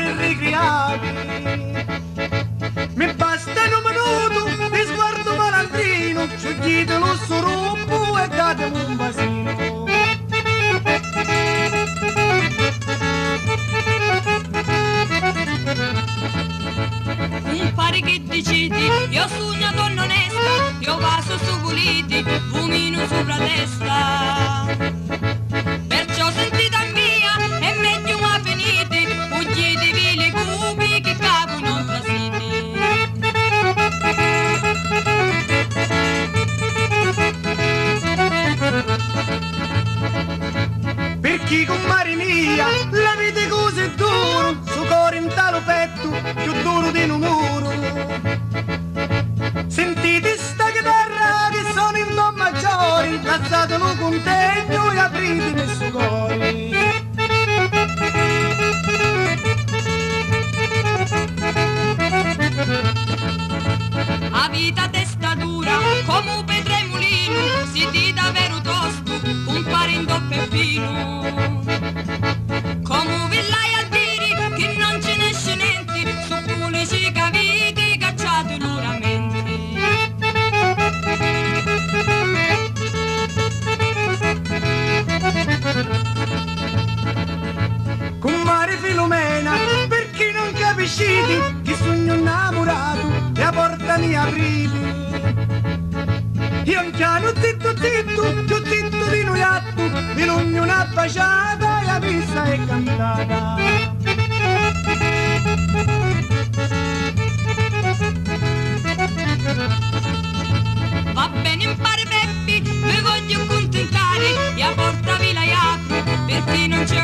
cuori ricriati. Mi basta un minuto di sguardo malandrino, scegliete lo soruppo e datemi un basino. Un pare che decidi, io sogno donna onesta, io vaso su puliti, fumino sopra la testa. Perciò sentita mia, è meglio una venite, fuggitevi le cubi che capo non trasiti. Per chi con mare mia, la vita è così dura, su cuore in talo petto, più duro di un muro. Sentite sta chitarra che sono in do maggiori, alzatelo con tegno e apritemi il suo cuore. A vita testa dura, come un pedremolino, si di davvero tosto, compare in doppio e fino. Come un villaio al tiri, che non ce ne esce niente, su pulici caviti, cacciati duramente. Con mare Filomena, per chi non capisciti, che sogno innamorato, la porta mi apriti. Io un piano zitto zitto, più zitto di noi atto, in ognuna baciata e la vista è cantata. Va bene impari Peppi, mi voglio accontentare, e a porta vi la apro, perché non c'è